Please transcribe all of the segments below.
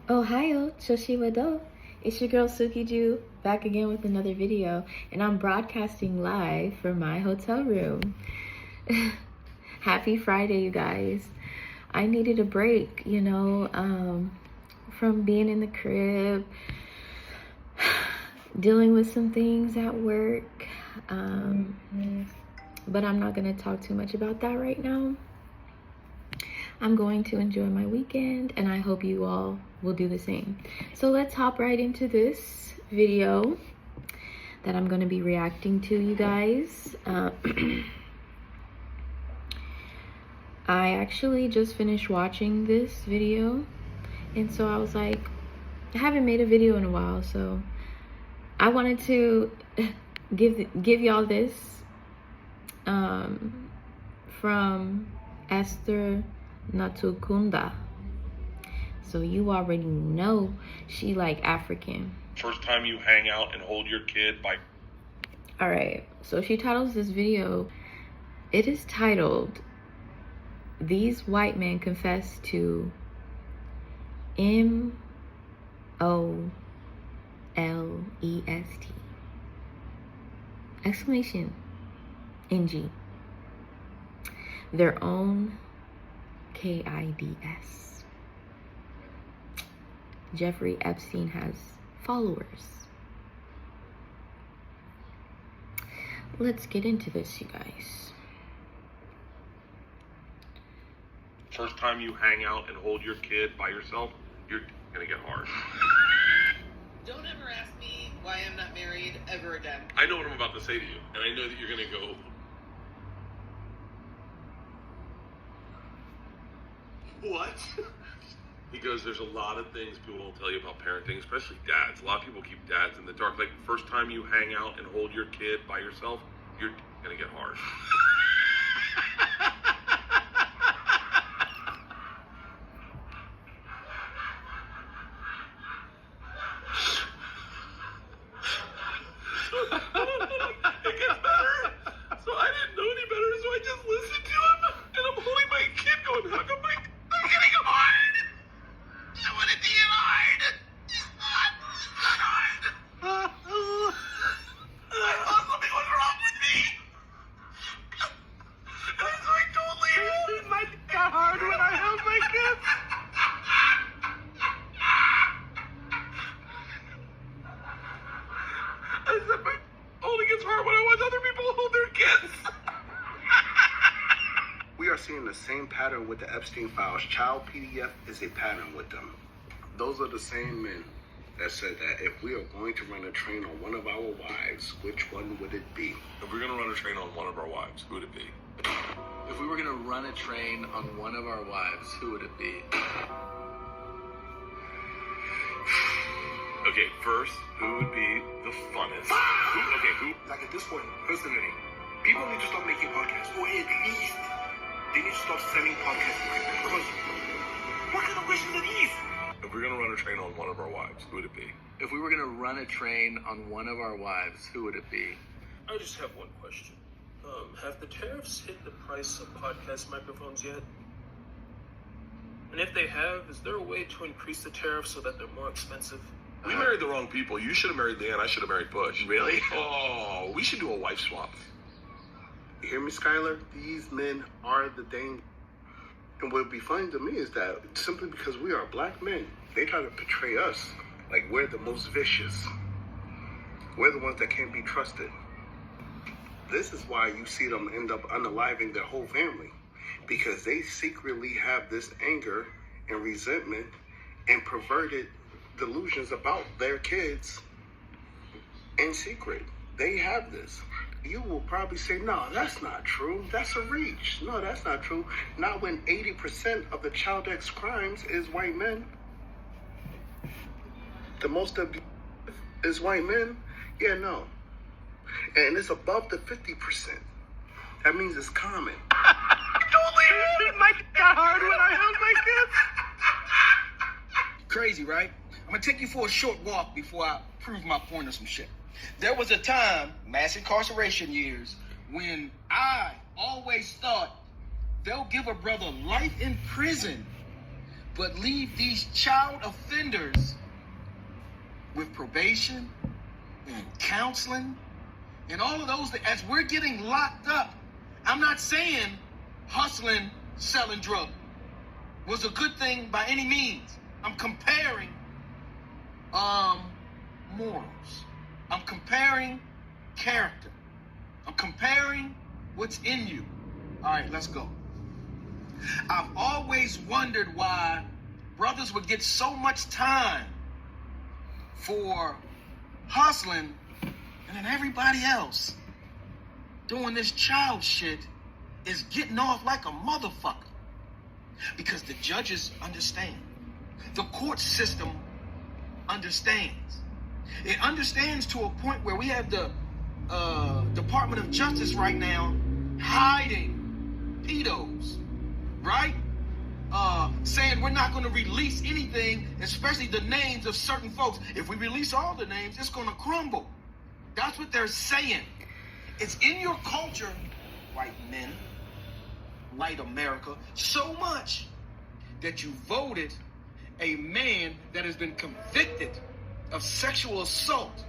Ohio, Choshiwado. It's your girl Tsukiju back again with another video, and I'm broadcasting live from my hotel room. Happy Friday, you guys. I needed a break, from being in the crib, dealing with some things at work. But I'm not going to talk too much about that right now. I'm going to enjoy my weekend, and I hope you all will do the same. So let's hop right into this video that I'm going to be reacting to, you guys. I actually just finished watching this video, and so I was like, I haven't made a video in a while, so I wanted to give y'all this from Esther Natukunda. So you already know she like African. First time you hang out and hold your kid by... Alright, so she titles this video, it is titled, These White Men Confess to MOLEST. Exclamation NG. Their own KIDS. Jeffrey Epstein has followers. Let's get into this, you guys. First time you hang out and hold your kid by yourself, you're gonna get hard. Don't ever ask me why I'm not married ever again. I know what I'm about to say to you, and I know that you're gonna go... What? Because there's a lot of things people don't tell you about parenting, especially dads. A lot of people keep dads in the dark. Like, first time you hang out and hold your kid by yourself, you're gonna get hard. It gets better. So I didn't know any better, so I just listened to him, and I'm holding my kid going, how come I'm getting hard? I want it to get hard. It's not hard. I thought something was wrong with me. And so I told Leah. It might get hard when I held my kid. I said my holding gets hard when I watch other people hold their kids. We are seeing the same pattern with the Epstein files. Child PDF is a pattern with them. Those are the same men that said that if we are going to run a train on one of our wives, which one would it be? If we're gonna run a train on one of our wives, who would it be? If we were going to run a train on one of our wives, who would it be? Okay, first, who would be the funnest? Who? Like at this point, personally, people need to stop making podcasts, or at least they need to stop sending podcasts like that. Because what kind of questions are these? If we're gonna run a train on one of our wives, who would it be? If we were going to run a train on one of our wives, who would it be? I just have one question. Have the tariffs hit the price of podcast microphones yet? And if they have, is there a way to increase the tariffs so that they're more expensive? We married the wrong people. You should have married Leanne. I should have married Bush. Really? Oh, we should do a wife swap. You hear me, Skylar? These men are the danger. And what would be funny to me is that simply because we are black men, they try to portray us like we're the most vicious. We're the ones that can't be trusted. This is why you see them end up unaliving their whole family, because they secretly have this anger and resentment and perverted delusions about their kids in secret. They have this. You will probably say, no, that's not true. That's a reach. No, that's not true. Not when 80% of the child X crimes is white men. The most of is white men. Yeah, no. And it's above the 50%. That means it's common. Totally. It might get hard when I held my kids. Crazy, right? I'm gonna take you for a short walk before I prove my point of some shit. There was a time, mass incarceration years, when I always thought they'll give a brother life in prison but leave these child offenders with probation and counseling and all of those things. As we're getting locked up, I'm not saying hustling, selling drugs was a good thing by any means. I'm comparing morals. I'm comparing character. I'm comparing what's in you. All right, let's go. I've always wondered why brothers would get so much time for hustling and then everybody else doing this child shit is getting off like a motherfucker. Because the judges understand. The court system understands. It understands to a point where we have the Department of Justice right now hiding pedos, right? Saying we're not going to release anything, especially the names of certain folks. If we release all the names, it's going to crumble. That's what they're saying. It's in your culture, white men, white America, so much that you voted a man that has been convicted of sexual assault,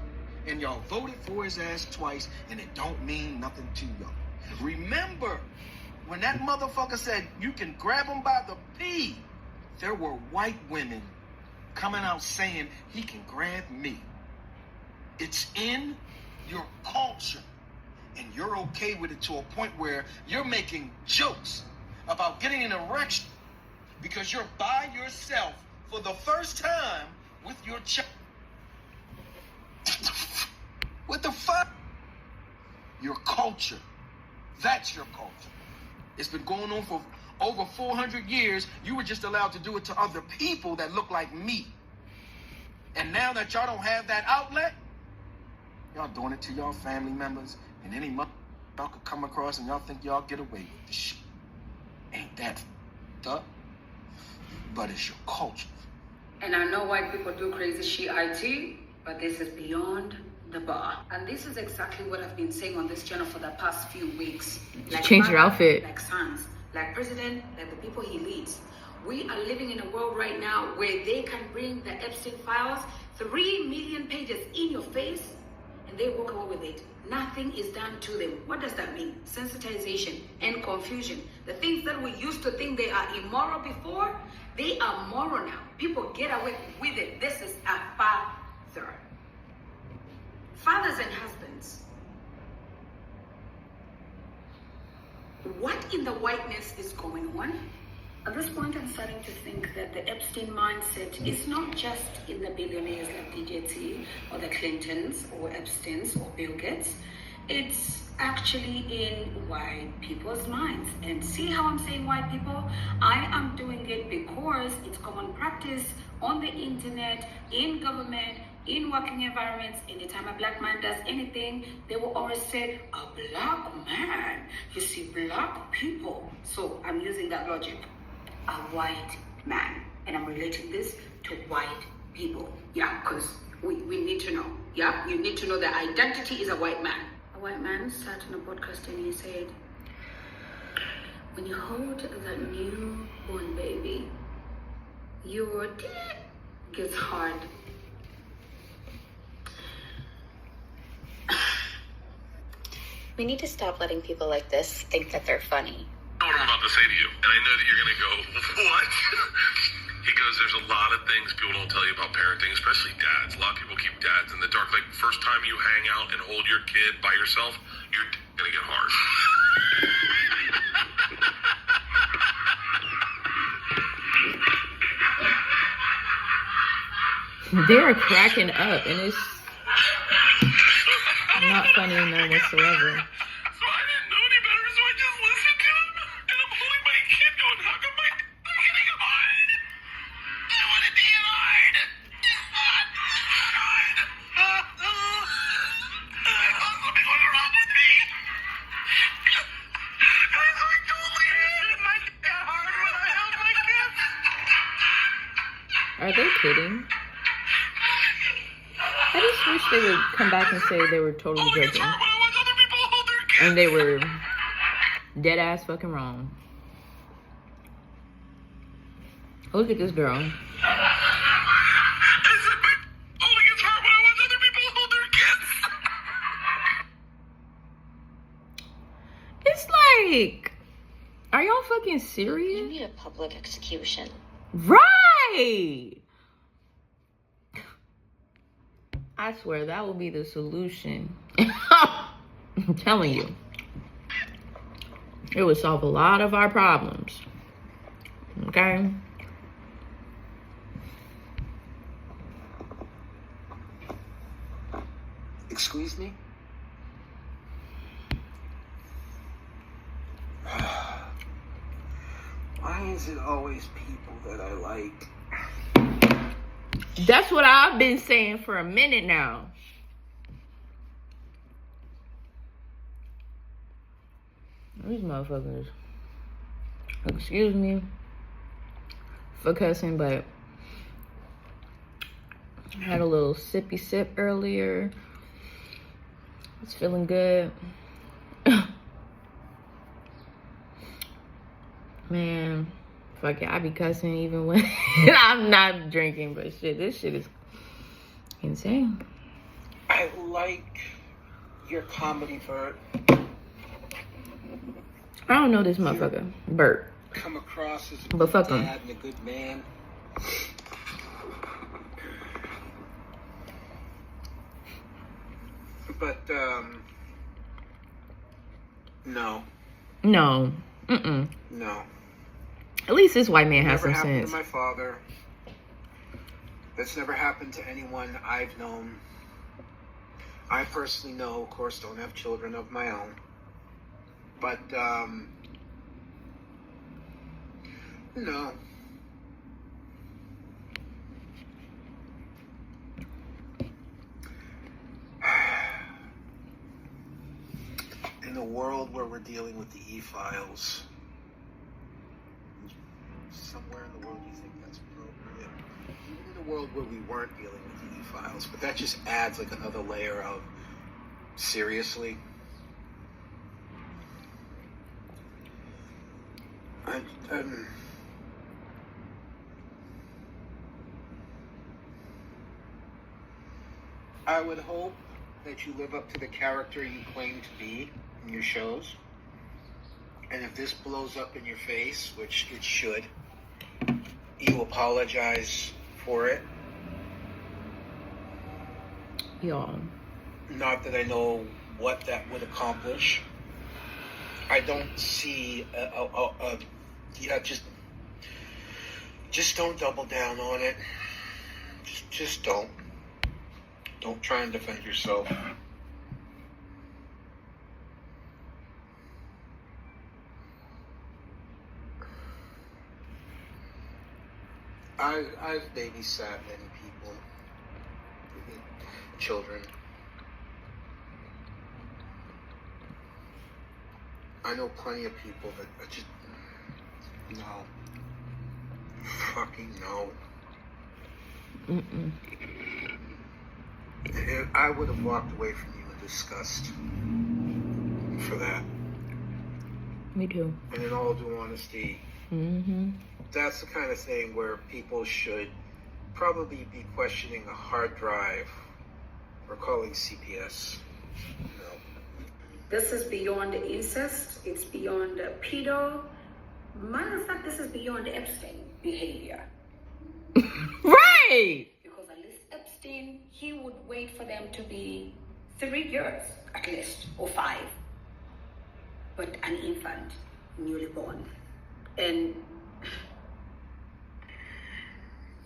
and y'all voted for his ass twice, and it don't mean nothing to y'all. Remember, when that motherfucker said you can grab him by the pee, there were white women coming out saying he can grab me. It's in your culture, and you're okay with it to a point where you're making jokes about getting an erection because you're by yourself for the first time with your child. What the fuck? Your culture. That's your culture. It's been going on for over 400 years. You were just allowed to do it to other people that look like me. And now that y'all don't have that outlet, y'all doing it to y'all family members and any mother y'all could come across, and y'all think y'all get away with this shit. Ain't that f***ed up? But it's your culture. And I know white people do crazy shit, but this is beyond the bar. And this is exactly what I've been saying on this channel for the past few weeks. Like change your outfit. Like sons, like president, like the people he leads. We are living in a world right now where they can bring the Epstein files, 3 million pages in your face, and they walk away with it. Nothing is done to them. What does that mean? Sensitization and confusion. The things that we used to think they are immoral before, they are moral now. People get away with it. This is a father. Fathers and husbands. What in the whiteness is going on? At this point, I'm starting to think that the Epstein mindset is not just in the billionaires like DJT or the Clintons or Epsteins or Bill Gates. It's actually in white people's minds. And see how I'm saying white people? I am doing it because it's common practice on the internet, in government, in working environments. Anytime a black man does anything, they will always say, a black man. You see, black people. So I'm using that logic. A white man. And I'm relating this to white people. Yeah, because we need to know. Yeah, you need to know that identity is a white man. A white man sat on a podcast and he said, when you hold that newborn baby, your dick gets hard. We need to stop letting people like this think that they're funny. I know what I'm about to say to you, and I know that you're going to go, what? He goes, there's a lot of things people don't tell you about parenting, especially dads. A lot of people keep dads in the dark. Like, first time you hang out and hold your kid by yourself, you're going to get hard. They're cracking up, and it's not funny in there whatsoever. So I didn't know any better, so I just listened to him, and I'm holding my kid going, how come I'm getting hard? I want to be hard. God. I thought something was wrong with me. Guys, I totally hated my get hard when I held my kids. Are they kidding? I just wish they would come back and say they were totally joking. And they were dead ass fucking wrong. Look at this girl. I said my holding his heart when I watch other people hold their kids. It's like, are y'all fucking You serious? need a public execution. Right. I swear that will be the solution. I'm telling you. It would solve a lot of our problems. Okay? Excuse me? Why is it always people that I like? That's what I've been saying for a minute now. These motherfuckers. Excuse me for cussing, but I had a little sippy sip earlier. It's feeling good. Man, fuck it. I be cussing even when I'm not drinking, but shit, this shit is insane. I like your comedy, Bert. I don't know this motherfucker, Bert. Come across as a But good fuck him. dad and a good man. But, no. No. Mm-mm. No. At least this white man has Never some happened sense. to my father. That's never happened to anyone I've known. I personally know, of course, don't have children of my own. But, no. In a world where we're dealing with the e-files, somewhere in the world you think that's appropriate. Even in a world where we weren't dealing with the e-files, but that just adds like another layer of seriously. I would hope that you live up to the character you claim to be in your shows. And if this blows up in your face, which it should, you apologize for it. Y'all. Not that I know what that would accomplish. I don't see just don't double down on it. Just don't. Don't try and defend yourself. I've babysat many people, children. I know plenty of people that are just no, fucking no. Mm-mm. I would have walked away from you in disgust for that. Me too. And in all due honesty, that's the kind of thing where people should probably be questioning a hard drive or calling CPS. No. This is beyond incest. It's beyond pedo. Matter of fact, this is beyond Epstein behavior. Right! Because at least Epstein, he would wait for them to be 3 years at least, or 5. But an infant, newly born. And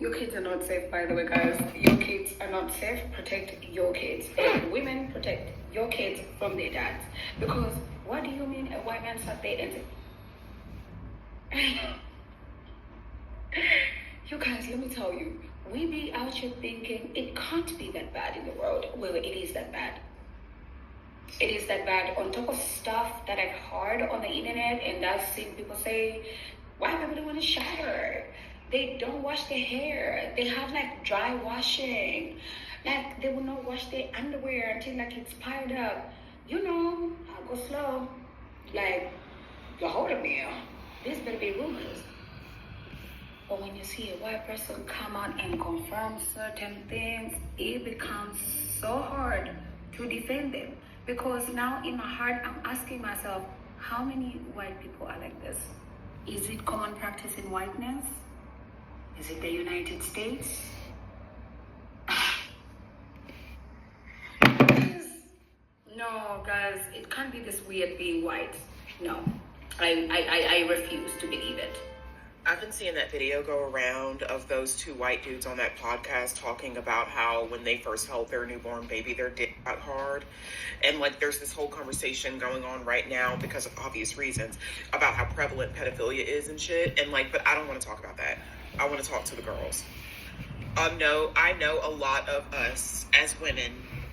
your kids are not safe, by the way, guys. Your kids are not safe. Protect your kids. And women, protect your kids from their dads. Because what do you mean a white man sat there and said, you guys, let me tell you, we be out here thinking it can't be that bad in the world. Well, it is that bad. It is that bad. On top of stuff that I've heard on the internet, and I've seen people say, why people don't want to shower? They don't wash their hair. They have like dry washing. Like they will not wash their underwear until like it's piled up. You know, I'll go slow. Like, hold a meal. This better be rumors. But when you see a white person come out and confirm certain things, it becomes so hard to defend them. Because now in my heart, I'm asking myself, how many white people are like this? Is it common practice in whiteness? Is it the United States? No, guys, it can't be this weird being white. No, I refuse to believe it. I've been seeing that video go around of those two white dudes on that podcast talking about how when they first held their newborn baby, their dick got hard. And like there's this whole conversation going on right now because of obvious reasons about how prevalent pedophilia is and shit. And like, but I don't want to talk about that. I want to talk to the girls. I know a lot of us as women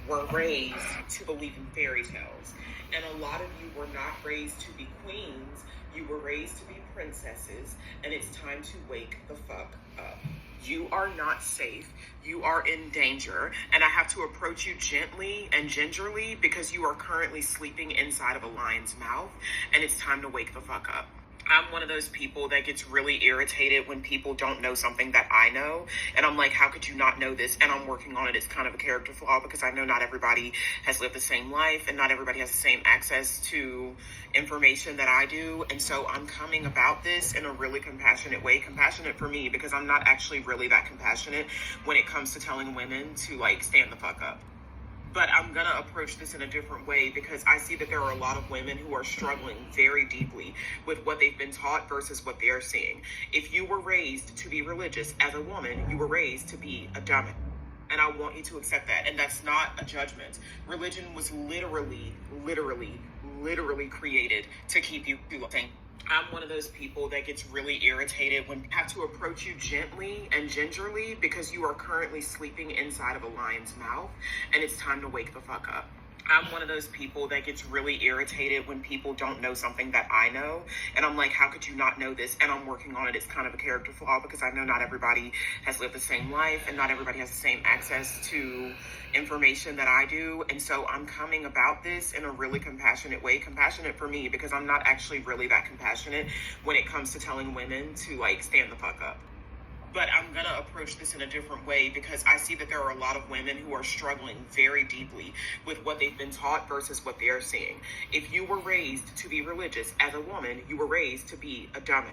were raised to believe in fairy tales. And a lot of you were not raised to be queens. You were raised to be princesses, and it's time to wake the fuck up. You are not safe. You are in danger, and I have to approach you gently and gingerly because you are currently sleeping inside of a lion's mouth, and it's time to wake the fuck up. I'm one of those people that gets really irritated when people don't know something that I know. And I'm like, how could you not know this? And I'm working on it. It's kind of a character flaw because I know not everybody has lived the same life and not everybody has the same access to information that I do. And so I'm coming about this in a really compassionate way. Compassionate for me because I'm not actually really that compassionate when it comes to telling women to like stand the fuck up. But I'm going to approach this in a different way because I see that there are a lot of women who are struggling very deeply with what they've been taught versus what they are seeing. If you were raised to be religious as a woman, you were raised to be a dummy. And I want you to accept that. And that's not a judgment. Religion was literally created to keep you looking. I'm one of those people that gets really irritated when I have to approach you gently and gingerly because you are currently sleeping inside of a lion's mouth and it's time to wake the fuck up. I'm one of those people that gets really irritated when people don't know something that I know. And I'm like, how could you not know this? And I'm working on it. It's kind of a character flaw because I know not everybody has lived the same life and not everybody has the same access to information that I do. And so I'm coming about this in a really compassionate way. Compassionate for me because I'm not actually really that compassionate when it comes to telling women to like stand the fuck up. But I'm going to approach this in a different way because I see that there are a lot of women who are struggling very deeply with what they've been taught versus what they are seeing. If you were raised to be religious as a woman, you were raised to be a dummy.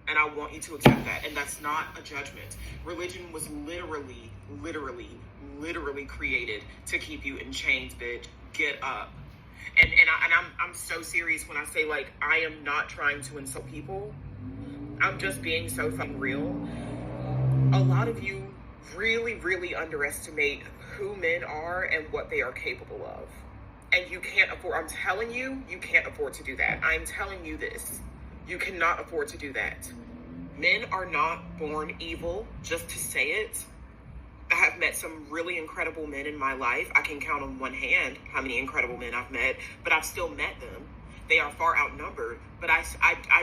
And I want you to accept that. And that's not a judgment. Religion was literally created to keep you in chains, bitch. Get up. And I'm so serious when I say, like, I am not trying to insult people. I'm just being so fucking real. A lot of you really underestimate who men are and what they are capable of. And you can't afford, I'm telling you, you can't afford to do that. I'm telling you this. You cannot afford to do that. Men are not born evil just to say it. I have met some really incredible men in my life. I can count on one hand how many incredible men I've met, but I've still met them. They are far outnumbered, but I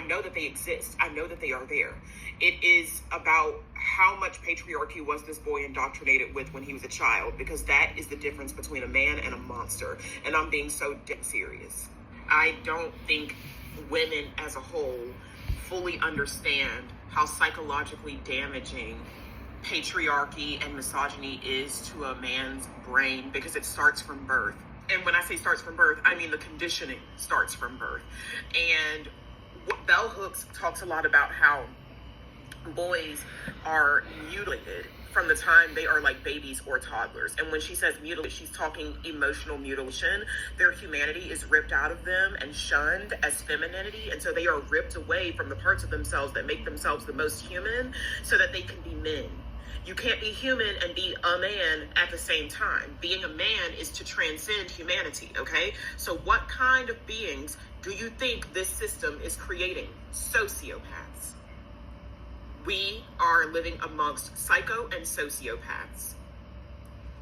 know that they exist. I know that they are there. It is about how much patriarchy was this boy indoctrinated with when he was a child, because that is the difference between a man and a monster. And I'm being so dead serious. I don't think women as a whole fully understand how psychologically damaging patriarchy and misogyny is to a man's brain, because it starts from birth. And when I say starts from birth, I mean the conditioning starts from birth. And Bell Hooks talks a lot about how boys are mutilated from the time they are like babies or toddlers. And when she says mutilate, she's talking emotional mutilation. Their humanity is ripped out of them and shunned as femininity. And so they are ripped away from the parts of themselves that make themselves the most human so that they can be men. You can't be human and be a man at the same time. Being a man is to transcend humanity, okay? So what kind of beings do you think this system is creating? Sociopaths. We are living amongst psycho and sociopaths.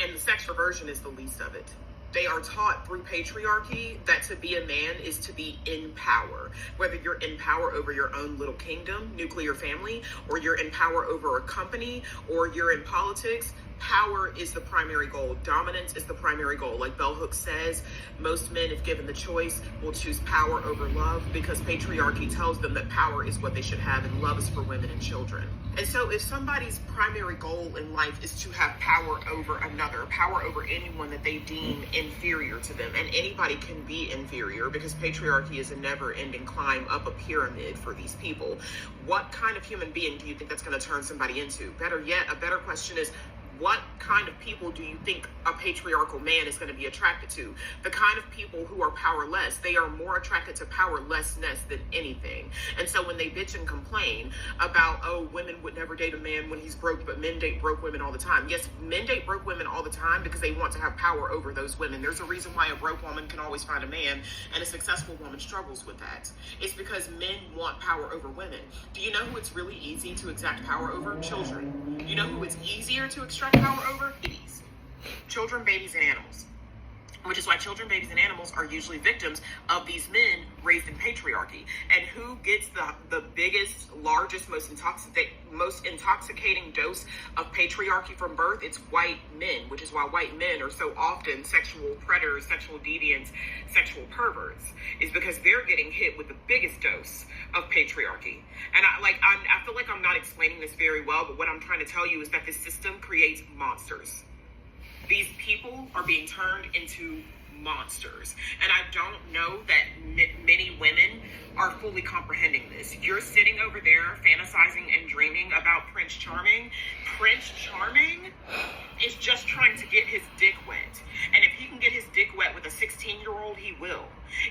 And the sex perversion is the least of it. They are taught through patriarchy that to be a man is to be in power. Whether you're in power over your own little kingdom, nuclear family, or you're in power over a company, or you're in politics, power is the primary goal. Dominance is the primary goal. Like Bell Hooks says, most men, if given the choice, will choose power over love because patriarchy tells them that power is what they should have and love is for women and children. And so if somebody's primary goal in life is to have power over another, power over anyone that they deem inferior to them, and anybody can be inferior because patriarchy is a never-ending climb up a pyramid for these people, what kind of human being do you think that's going to turn somebody into? Better yet, a better question is, what kind of people do you think a patriarchal man is going to be attracted to? The kind of people who are powerless. They are more attracted to powerlessness than anything. And so when they bitch and complain about, oh, women would never date a man when he's broke, but men date broke women all the time. Yes, men date broke women all the time because they want to have power over those women. There's a reason why a broke woman can always find a man and a successful woman struggles with that. It's because men want power over women. Do you know who it's really easy to exact power over? Children. You know who it's easier to extract power over? Babies. Children, babies, and animals. Which is why children, babies, and animals are usually victims of these men raised in patriarchy. And who gets the biggest, largest, most intoxicating dose of patriarchy from birth? It's white men, which is why white men are so often sexual predators, sexual deviants, sexual perverts, is because they're getting hit with the biggest dose of patriarchy. And I feel like I'm not explaining this very well, but what I'm trying to tell you is that this system creates monsters. These people are being turned into monsters. And I don't know that many women are fully comprehending this. You're sitting over there fantasizing and dreaming about Prince Charming. Prince Charming is just trying to get his dick wet. And if he can get his dick wet with a 16-year-old, he will.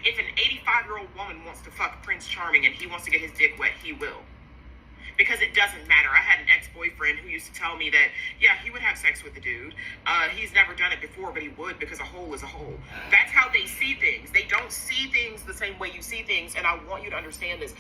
If an 85-year-old woman wants to fuck Prince Charming and he wants to get his dick wet, he will. Because it doesn't matter. I had an ex-boyfriend who used to tell me that, yeah, he would have sex with the dude. He's never done it before, but he would because a hole is a hole. That's how they see things. They don't see things the same way you see things, and I want you to understand this.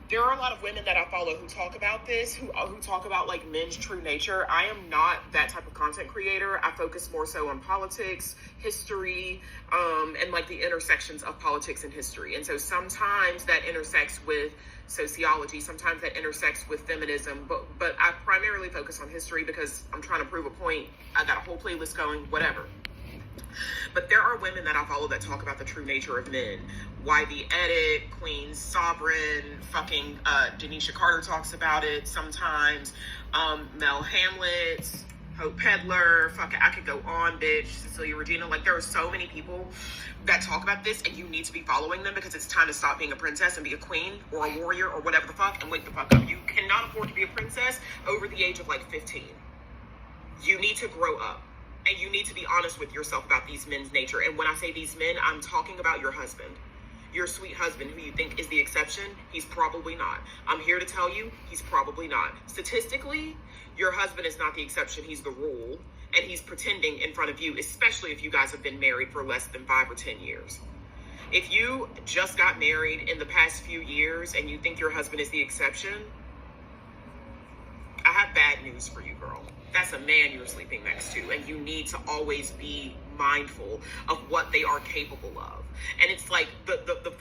There are a lot of women that I follow who talk about this, who talk about like men's true nature. I am not that type of content creator. I focus more so on politics, history, and like the intersections of politics and history. And so sometimes that intersects with sociology, sometimes that intersects with feminism, but I primarily focus on history because I'm trying to prove a point. I got a whole playlist going, whatever. But there are women that I follow that talk about the true nature of men. Why the Edit, Queen Sovereign, fucking Denisha Carter talks about it sometimes. Mel Hamlet, Hope Pedler, I could go on, bitch. Cecilia Regina. Like, there are so many people that talk about this, and you need to be following them because it's time to stop being a princess and be a queen or a warrior or whatever the fuck and wake the fuck up. You cannot afford to be a princess over the age of like 15. You need to grow up. And you need to be honest with yourself about these men's nature. And when I say these men, I'm talking about your husband. Your sweet husband who you think is the exception, he's probably not. I'm here to tell you, he's probably not. Statistically, your husband is not the exception, he's the rule. And he's pretending in front of you, especially if you guys have been married for less than 5 or 10 years. If you just got married in the past few years and you think your husband is the exception, I have bad news for you, girl. That's a man you're sleeping next to, and you need to always be mindful of what they are capable of. And it's like the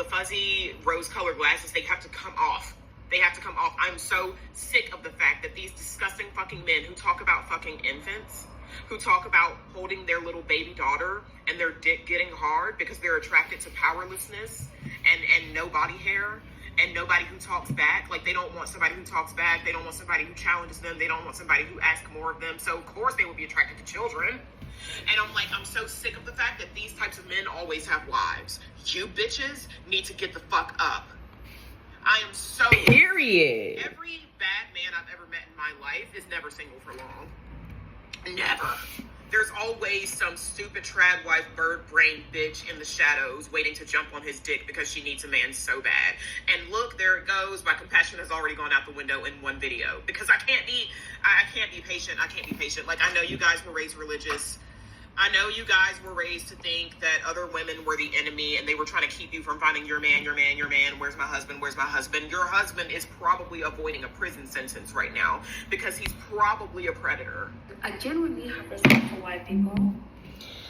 fuzzy rose-colored glasses, they have to come off. They have to come off. I'm so sick of the fact that these disgusting fucking men who talk about fucking infants, who talk about holding their little baby daughter and their dick getting hard because they're attracted to powerlessness and no body hair, and nobody who talks back. Like, they don't want somebody who talks back. They don't want somebody who challenges them. They don't want somebody who asks more of them. So, of course, they would be attracted to children. And I'm so sick of the fact that these types of men always have wives. You bitches need to get the fuck up. I am so... Period. Every bad man I've ever met in my life is never single for long. Never. There's always some stupid trad wife, bird-brained bitch in the shadows waiting to jump on his dick because she needs a man so bad. And look, there it goes. My compassion has already gone out the window in one video because I can't be patient. I can't be patient. Like, I know you guys were raised religious. I know you guys were raised to think that other women were the enemy and they were trying to keep you from finding your man. Where's my husband? Where's my husband? Your husband is probably avoiding a prison sentence right now because he's probably a predator. I genuinely have respect for white people.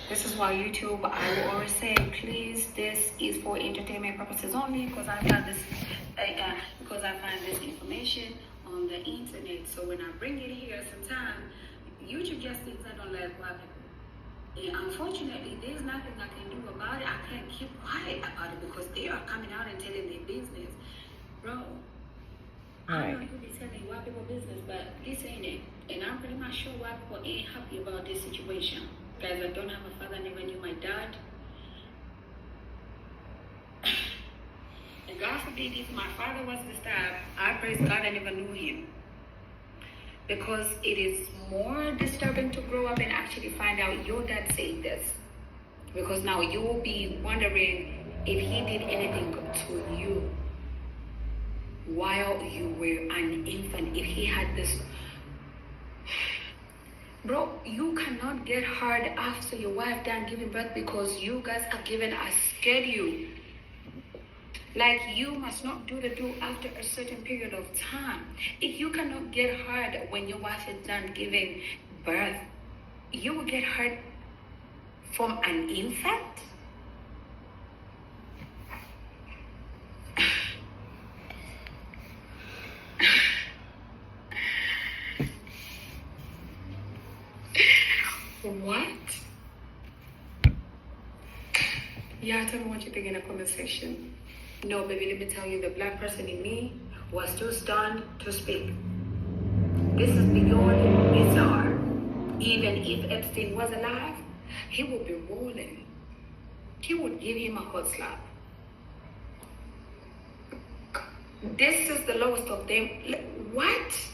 This is why YouTube, I will always say, please, this is for entertainment purposes only because I find this information on the internet. So when I bring it here, sometimes YouTube just thinks I don't like white people. And unfortunately, there's nothing I can do about it. I can't keep quiet about it because they are coming out and telling their business. Bro, I know you be telling white people business, but this ain't it. And I'm pretty much sure white people ain't happy about this situation. Guys, I don't have a father, never knew my dad. And God forbid if my father was the star, I praise God I never knew him. Because it is more disturbing to grow up and actually find out your dad said this. Because now you will be wondering if he did anything to you while you were an infant, if he had this. Bro, you cannot get hard after your wife done giving birth because you guys are given a schedule. Like, you must not do the do after a certain period of time. If you cannot get hard when your wife is done giving birth, you will get hurt from an infant? What? Yeah, tell me what you think in the comment section. No, baby, let me tell you, the black person in me was too stunned to speak. This is beyond bizarre. Even if Epstein was alive, he would be rolling. He would give him a hot slap. This is the lowest of them. What?